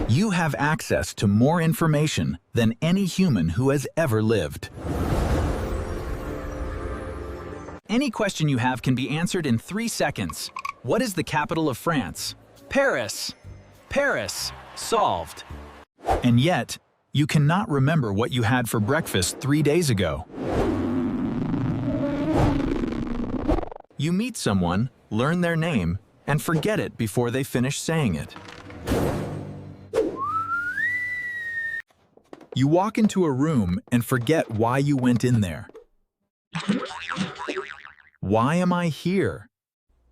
You have access to more information than any human who has ever lived. Any question you have can be answered in 3 seconds. What is the capital of France? Paris. Paris. Solved. And yet, you cannot remember what you had for breakfast 3 days ago. You meet someone, learn their name, and forget it before they finish saying it. You walk into a room and forget why you went in there. Why am I here?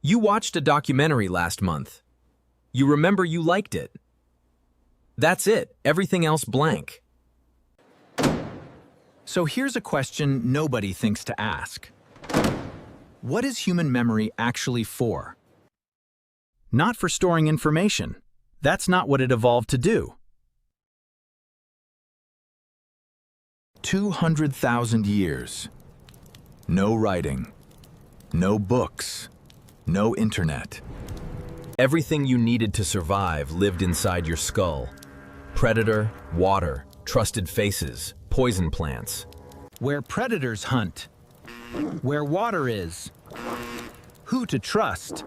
You watched a documentary last month. You remember you liked it. That's it. Everything else blank. So here's a question nobody thinks to ask. What is human memory actually for? Not for storing information. That's not what it evolved to do. 200,000 years. No writing. No books. No internet. Everything you needed to survive lived inside your skull. Predator, water, trusted faces, poison plants. Where predators hunt. Where water is. Who to trust.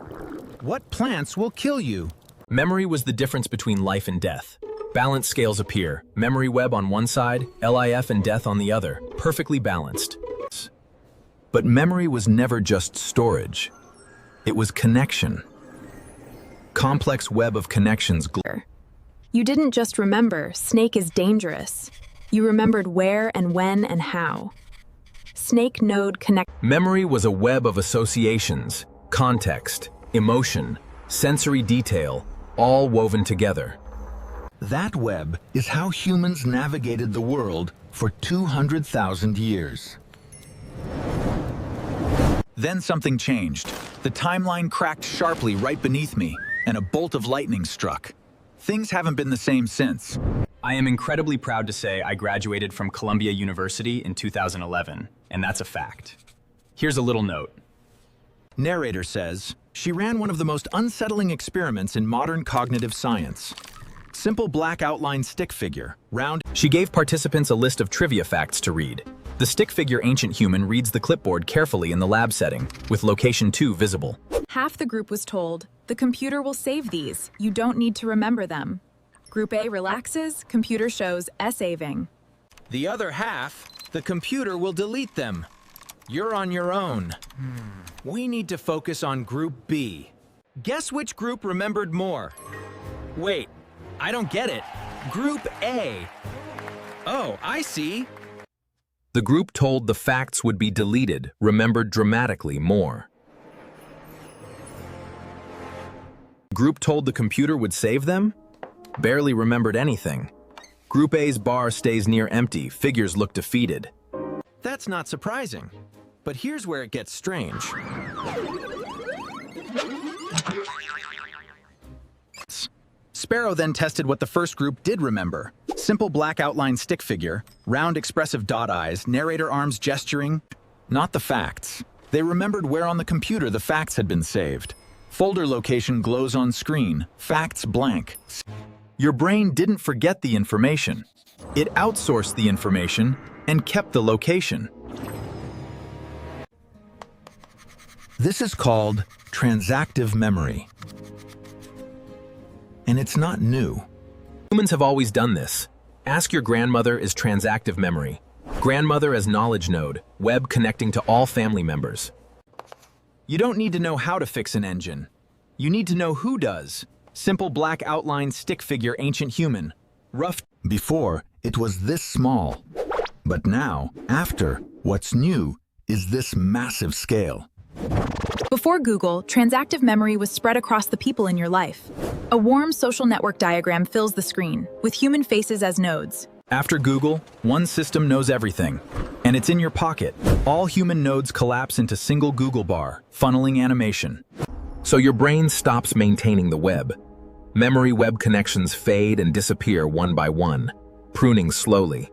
What plants will kill you. Memory was the difference between life and death. Balance scales appear. Memory web on one side, LIF and death on the other. Perfectly balanced. But memory was never just storage. It was connection. Complex web of connections. You didn't just remember, snake is dangerous. You remembered where and when and how. Snake node connect. Memory was a web of associations, context, emotion, sensory detail, all woven together. That web is how humans navigated the world for 200,000 years. Then something changed. The timeline cracked sharply right beneath me, and a bolt of lightning struck. Things haven't been the same since. I am incredibly proud to say I graduated from Columbia University in 2011, and that's a fact. Here's a little note. Narrator says, she ran one of the most unsettling experiments in modern cognitive science. Simple black outline stick figure, round. She gave participants a list of trivia facts to read. The stick figure ancient human reads the clipboard carefully in the lab setting, with location 2 visible. Half the group was told, the computer will save these. You don't need to remember them. Group A relaxes, computer shows S-saving. The other half, the computer will delete them. You're on your own. We need to focus on Group B. Guess which group remembered more? Wait, I don't get it. Group A. Oh, I see. The group told the facts would be deleted, remembered dramatically more. Group told the computer would save them? Barely remembered anything. Group A's bar stays near empty, figures look defeated. That's not surprising. But here's where it gets strange. Sparrow then tested what the first group did remember. Simple black outline stick figure, round expressive dot eyes, narrator arms gesturing. Not the facts. They remembered where on the computer the facts had been saved. Folder location glows on screen, facts blank. Your brain didn't forget the information. It outsourced the information and kept the location. This is called transactive memory. And it's not new. Humans have always done this. Ask your grandmother is transactive memory. Grandmother as knowledge node, web connecting to all family members. You don't need to know how to fix an engine. You need to know who does. Simple black outline stick figure ancient human. Rough. Before, it was this small. But now, after, what's new is this massive scale. Before Google, transactive memory was spread across the people in your life. A warm social network diagram fills the screen, with human faces as nodes. After Google, one system knows everything, and it's in your pocket. All human nodes collapse into single Google bar, funneling animation. So your brain stops maintaining the web. Memory web connections fade and disappear one by one, pruning slowly.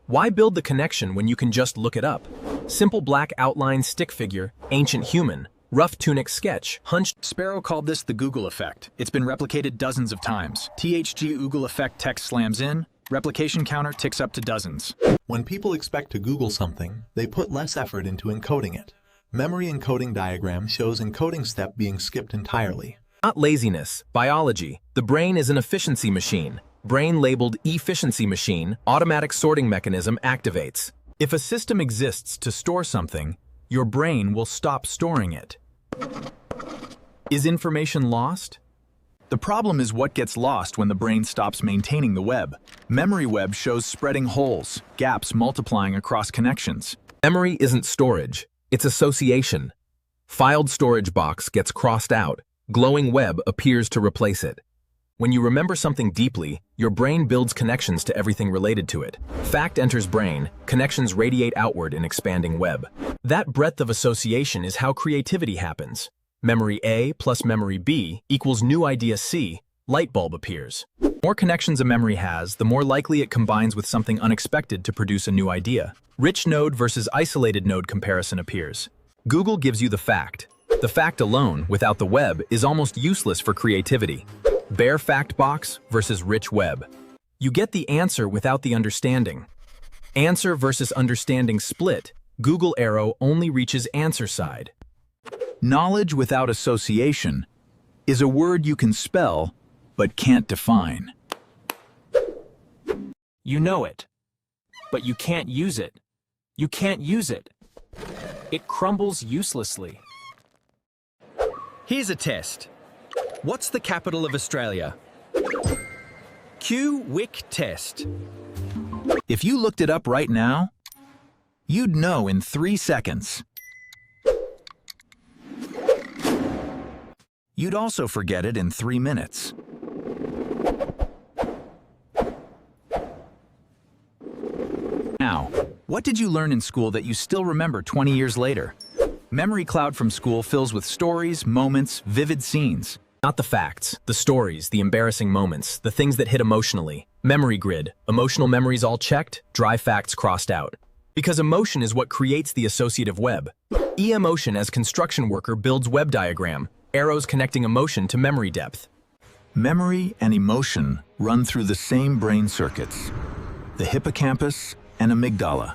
Why build the connection when you can just look it up? Simple black outline stick figure, ancient human, rough tunic sketch, hunched. Sparrow called this the Google effect. It's been replicated dozens of times. THG Google effect text slams in, replication counter ticks up to dozens. When people expect to Google something, they put less effort into encoding it. Memory encoding diagram shows encoding step being skipped entirely. Not laziness, biology. The brain is an efficiency machine. Brain labeled efficiency machine, automatic sorting mechanism activates. If a system exists to store something, your brain will stop storing it. Is information lost? The problem is what gets lost when the brain stops maintaining the web. Memory web shows spreading holes, gaps multiplying across connections. Memory isn't storage, it's association. Filed storage box gets crossed out. Glowing web appears to replace it. When you remember something deeply, your brain builds connections to everything related to it. Fact enters brain, connections radiate outward in expanding web. That breadth of association is how creativity happens. Memory A plus memory B equals new idea C, light bulb appears. The more connections a memory has, the more likely it combines with something unexpected to produce a new idea. Rich node versus isolated node comparison appears. Google gives you the fact. The fact alone, without the web, is almost useless for creativity. Bare fact box versus rich web. You get the answer without the understanding. Answer versus understanding split. Google arrow only reaches answer side. Knowledge without association is a word you can spell but can't define. You know it, but you can't use it. You can't use it. It crumbles uselessly. Here's a test. What's the capital of Australia? Q-Wick test. If you looked it up right now, you'd know in 3 seconds. You'd also forget it in 3 minutes. Now, what did you learn in school that you still remember 20 years later? Memory cloud from school fills with stories, moments, vivid scenes. Not the facts, the stories, the embarrassing moments, the things that hit emotionally. Memory grid, emotional memories all checked, dry facts crossed out. Because emotion is what creates the associative web. E-emotion as construction worker builds web diagram, arrows connecting emotion to memory depth. Memory and emotion run through the same brain circuits, the hippocampus and amygdala.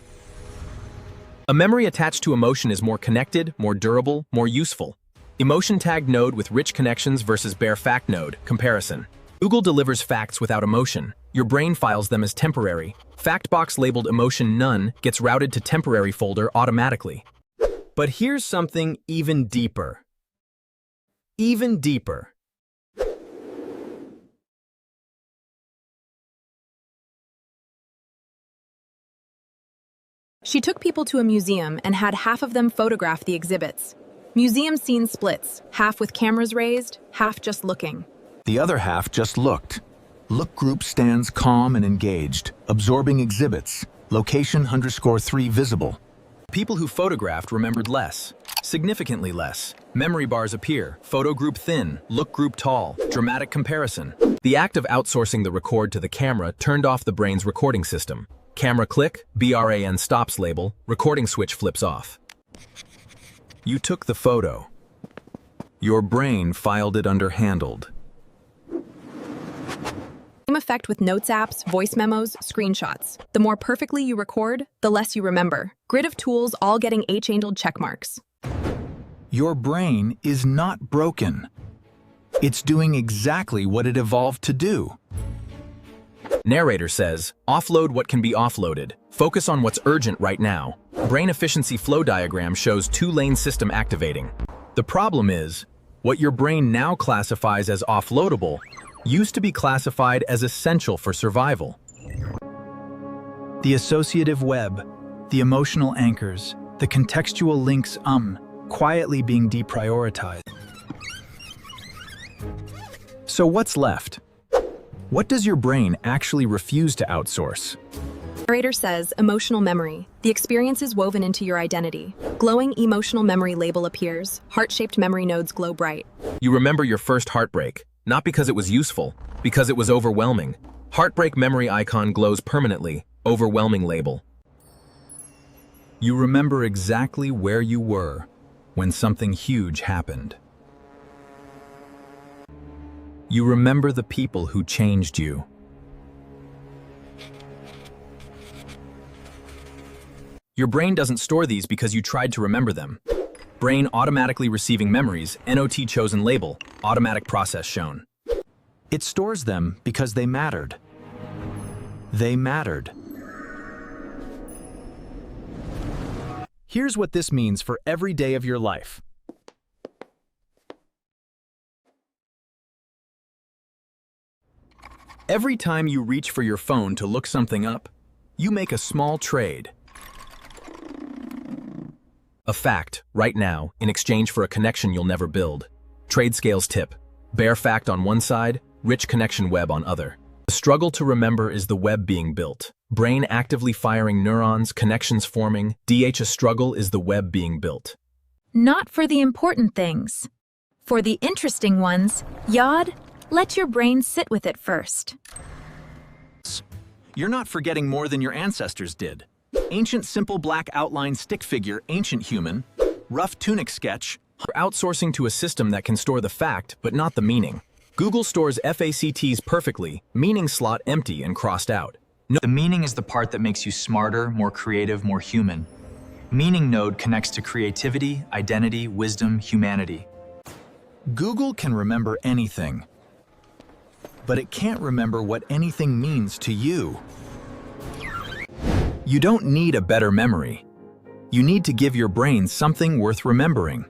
A memory attached to emotion is more connected, more durable, more useful. Emotion tagged node with rich connections versus bare fact node, comparison. Google delivers facts without emotion. Your brain files them as temporary. Fact box labeled emotion none gets routed to temporary folder automatically. But here's something even deeper. Even deeper. She took people to a museum and had half of them photograph the exhibits. Museum scene splits, half with cameras raised, half just looking. The other half just looked. Look group stands calm and engaged, absorbing exhibits. Location _3 visible. People who photographed remembered less, significantly less. Memory bars appear, photo group thin, look group tall, dramatic comparison. The act of outsourcing the record to the camera turned off the brain's recording system. Camera click, BRAN stops label, recording switch flips off. You took the photo. Your brain filed it under handled. Same effect with notes apps, voice memos, screenshots. The more perfectly you record, the less you remember. Grid of tools all getting H-angled check marks. Your brain is not broken. It's doing exactly what it evolved to do. Narrator says, offload what can be offloaded. Focus on what's urgent right now. Brain efficiency flow diagram shows 2-lane system activating. The problem is, what your brain now classifies as offloadable used to be classified as essential for survival. The associative web, the emotional anchors, the contextual links quietly being deprioritized. So what's left? What does your brain actually refuse to outsource? Narrator says, emotional memory. The experience is woven into your identity. Glowing emotional memory label appears. Heart-shaped memory nodes glow bright. You remember your first heartbreak, not because it was useful, because it was overwhelming. Heartbreak memory icon glows permanently, overwhelming label. You remember exactly where you were, when something huge happened. You remember the people who changed you. Your brain doesn't store these because you tried to remember them. Brain automatically receiving memories, NOT chosen label, automatic process shown. It stores them because they mattered. They mattered. Here's what this means for every day of your life. Every time you reach for your phone to look something up, you make a small trade. A fact, right now, in exchange for a connection you'll never build. Trade scales tip. Bare fact on one side, rich connection web on other. The struggle to remember is the web being built. Brain actively firing neurons, connections forming. A struggle is the web being built. Not for the important things. For the interesting ones, Yod, let your brain sit with it first. You're not forgetting more than your ancestors did. Ancient simple black outline stick figure, ancient human, rough tunic sketch. We're outsourcing to a system that can store the fact, but not the meaning. Google stores FACTs perfectly, meaning slot empty and crossed out. The meaning is the part that makes you smarter, more creative, more human. Meaning node connects to creativity, identity, wisdom, humanity. Google can remember anything, but it can't remember what anything means to you. You don't need a better memory. You need to give your brain something worth remembering.